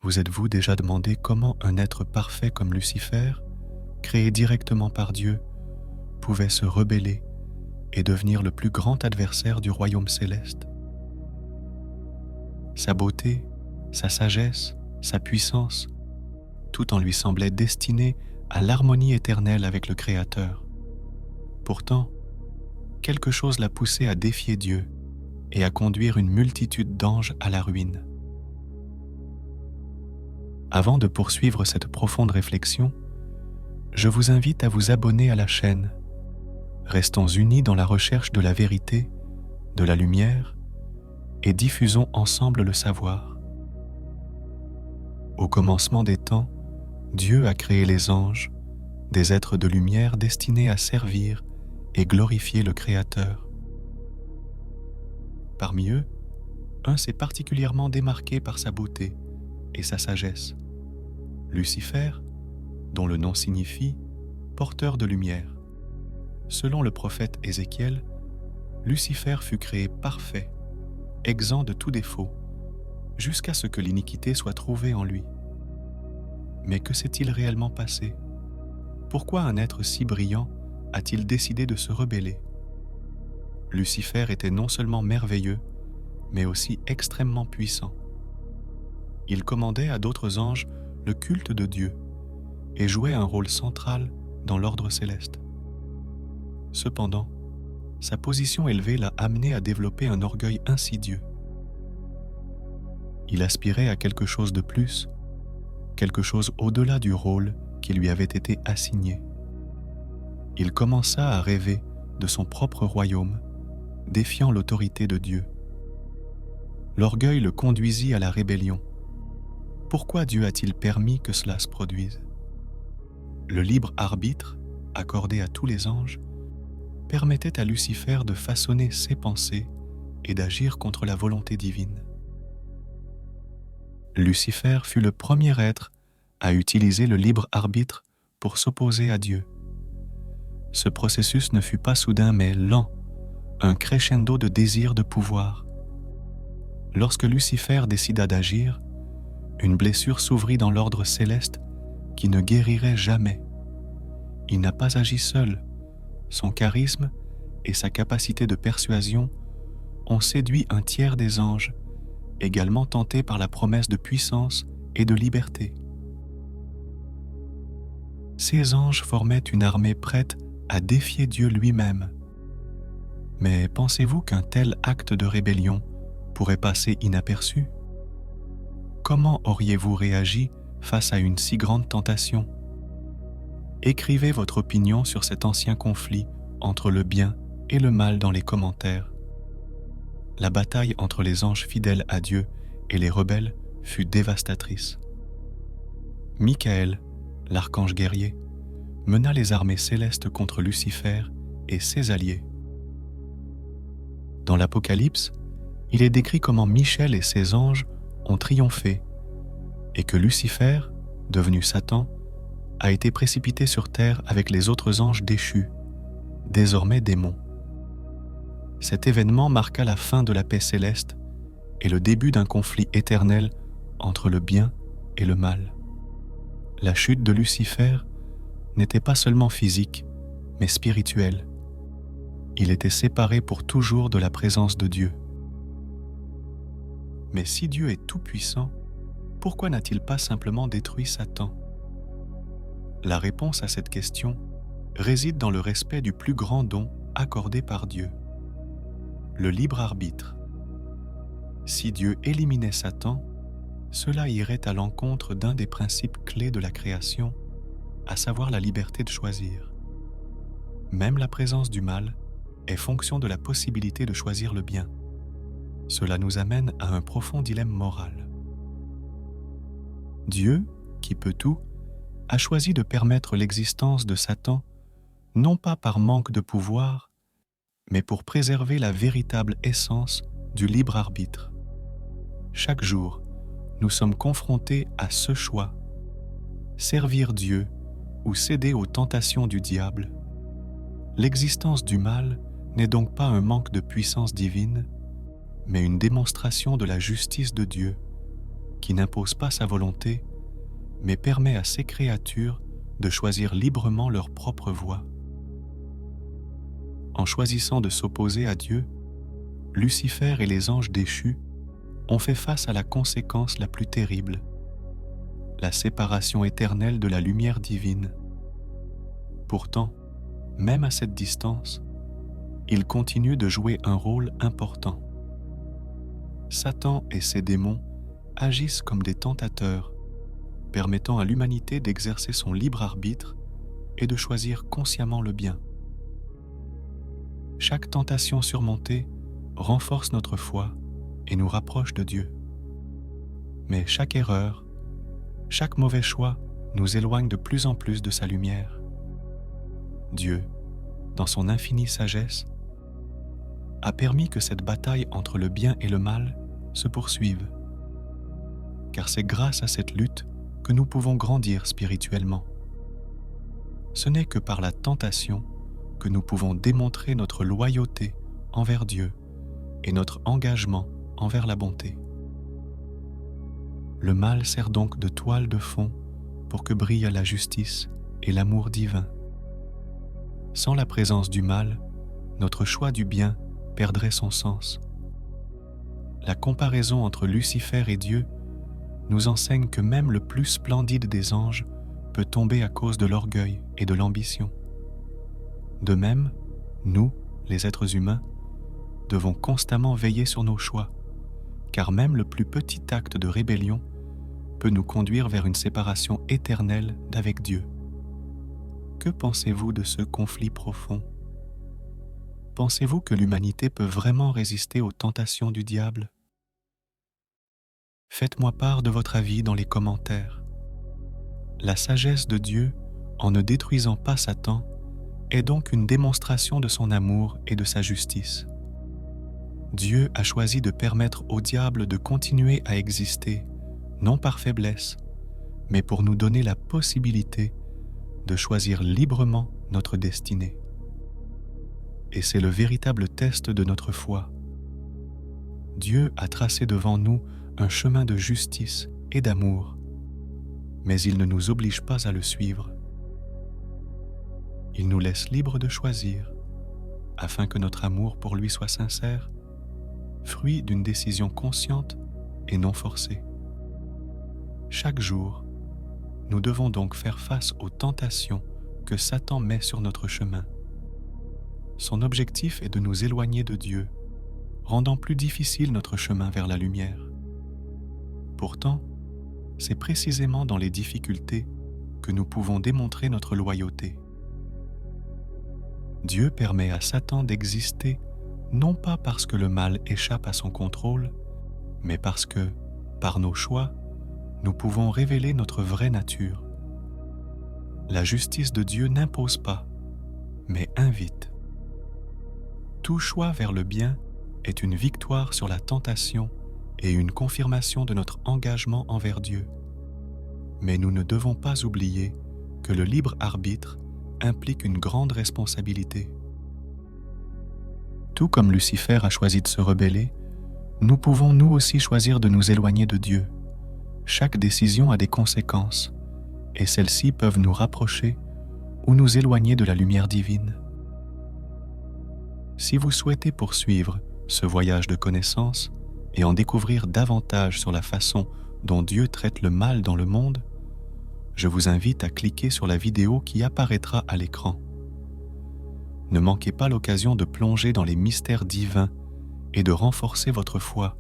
Vous êtes-vous déjà demandé comment un être parfait comme Lucifer, créé directement par Dieu, pouvait se rebeller et devenir le plus grand adversaire du royaume céleste? Sa beauté, sa sagesse, sa puissance, tout en lui semblait destiné à l'harmonie éternelle avec le Créateur. Pourtant, quelque chose l'a poussé à défier Dieu et à conduire une multitude d'anges à la ruine. Avant de poursuivre cette profonde réflexion, je vous invite à vous abonner à la chaîne. Restons unis dans la recherche de la vérité, de la lumière, et diffusons ensemble le savoir. Au commencement des temps, Dieu a créé les anges, des êtres de lumière destinés à servir et glorifier le Créateur. Parmi eux, un s'est particulièrement démarqué par sa beauté et sa sagesse. Lucifer, dont le nom signifie « porteur de lumière ». Selon le prophète Ézéchiel, Lucifer fut créé parfait, exempt de tout défaut, jusqu'à ce que l'iniquité soit trouvée en lui. Mais que s'est-il réellement passé? Pourquoi un être si brillant a-t-il décidé de se rebeller? Lucifer était non seulement merveilleux, mais aussi extrêmement puissant. Il commandait à d'autres anges le culte de Dieu et jouait un rôle central dans l'ordre céleste. Cependant, sa position élevée l'a amené à développer un orgueil insidieux. Il aspirait à quelque chose de plus, quelque chose au-delà du rôle qui lui avait été assigné. Il commença à rêver de son propre royaume, défiant l'autorité de Dieu. L'orgueil le conduisit à la rébellion. Pourquoi Dieu a-t-il permis que cela se produise? Le libre arbitre, accordé à tous les anges, permettait à Lucifer de façonner ses pensées et d'agir contre la volonté divine. Lucifer fut le premier être à utiliser le libre arbitre pour s'opposer à Dieu. Ce processus ne fut pas soudain mais lent, un crescendo de désir de pouvoir. Lorsque Lucifer décida d'agir, une blessure s'ouvrit dans l'ordre céleste qui ne guérirait jamais. Il n'a pas agi seul. Son charisme et sa capacité de persuasion ont séduit un tiers des anges, également tentés par la promesse de puissance et de liberté. Ces anges formaient une armée prête à défier Dieu lui-même. Mais pensez-vous qu'un tel acte de rébellion pourrait passer inaperçu? Comment auriez-vous réagi face à une si grande tentation? Écrivez votre opinion sur cet ancien conflit entre le bien et le mal dans les commentaires. La bataille entre les anges fidèles à Dieu et les rebelles fut dévastatrice. Michael, l'archange guerrier, mena les armées célestes contre Lucifer et ses alliés. Dans l'Apocalypse, il est décrit comment Michel et ses anges ont triomphé et que Lucifer, devenu Satan, a été précipité sur terre avec les autres anges déchus, désormais démons. Cet événement marqua la fin de la paix céleste et le début d'un conflit éternel entre le bien et le mal. La chute de Lucifer n'était pas seulement physique, mais spirituelle. Il était séparé pour toujours de la présence de Dieu. Mais si Dieu est tout-puissant, pourquoi n'a-t-il pas simplement détruit Satan? La réponse à cette question réside dans le respect du plus grand don accordé par Dieu, le libre arbitre. Si Dieu éliminait Satan, cela irait à l'encontre d'un des principes clés de la création, à savoir la liberté de choisir. Même la présence du mal est fonction de la possibilité de choisir le bien. Cela nous amène à un profond dilemme moral. Dieu, qui peut tout, a choisi de permettre l'existence de Satan, non pas par manque de pouvoir, mais pour préserver la véritable essence du libre arbitre. Chaque jour, nous sommes confrontés à ce choix, servir Dieu ou céder aux tentations du diable. L'existence du mal n'est donc pas un manque de puissance divine, mais une démonstration de la justice de Dieu. qui n'impose pas sa volonté, mais permet à ses créatures de choisir librement leur propre voie. En choisissant de s'opposer à Dieu, Lucifer et les anges déchus ont fait face à la conséquence la plus terrible, la séparation éternelle de la lumière divine. Pourtant, même à cette distance, ils continuent de jouer un rôle important. Satan et ses démons agissent comme des tentateurs, permettant à l'humanité d'exercer son libre arbitre et de choisir consciemment le bien. Chaque tentation surmontée renforce notre foi et nous rapproche de Dieu. Mais chaque erreur, chaque mauvais choix nous éloigne de plus en plus de sa lumière. Dieu, dans son infinie sagesse, a permis que cette bataille entre le bien et le mal se poursuive. Car c'est grâce à cette lutte que nous pouvons grandir spirituellement. Ce n'est que par la tentation que nous pouvons démontrer notre loyauté envers Dieu et notre engagement envers la bonté. Le mal sert donc de toile de fond pour que brille la justice et l'amour divin. Sans la présence du mal, notre choix du bien perdrait son sens. La comparaison entre Lucifer et Dieu nous enseigne que même le plus splendide des anges peut tomber à cause de l'orgueil et de l'ambition. De même, nous, les êtres humains, devons constamment veiller sur nos choix, car même le plus petit acte de rébellion peut nous conduire vers une séparation éternelle d'avec Dieu. Que pensez-vous de ce conflit profond? Pensez-vous que l'humanité peut vraiment résister aux tentations du diable? Faites-moi part de votre avis dans les commentaires. La sagesse de Dieu, en ne détruisant pas Satan, est donc une démonstration de son amour et de sa justice. Dieu a choisi de permettre au diable de continuer à exister, non par faiblesse, mais pour nous donner la possibilité de choisir librement notre destinée. Et c'est le véritable test de notre foi. Dieu a tracé devant nous un chemin de justice et d'amour, mais il ne nous oblige pas à le suivre. Il nous laisse libres de choisir, afin que notre amour pour lui soit sincère, fruit d'une décision consciente et non forcée. Chaque jour, nous devons donc faire face aux tentations que Satan met sur notre chemin. Son objectif est de nous éloigner de Dieu, rendant plus difficile notre chemin vers la lumière. Pourtant, c'est précisément dans les difficultés que nous pouvons démontrer notre loyauté. Dieu permet à Satan d'exister non pas parce que le mal échappe à son contrôle, mais parce que, par nos choix, nous pouvons révéler notre vraie nature. La justice de Dieu n'impose pas, mais invite. Tout choix vers le bien est une victoire sur la tentation et une confirmation de notre engagement envers Dieu. Mais nous ne devons pas oublier que le libre arbitre implique une grande responsabilité. Tout comme Lucifer a choisi de se rebeller, nous pouvons nous aussi choisir de nous éloigner de Dieu. Chaque décision a des conséquences, et celles-ci peuvent nous rapprocher ou nous éloigner de la lumière divine. Si vous souhaitez poursuivre ce voyage de connaissance et en découvrir davantage sur la façon dont Dieu traite le mal dans le monde, je vous invite à cliquer sur la vidéo qui apparaîtra à l'écran. Ne manquez pas l'occasion de plonger dans les mystères divins et de renforcer votre foi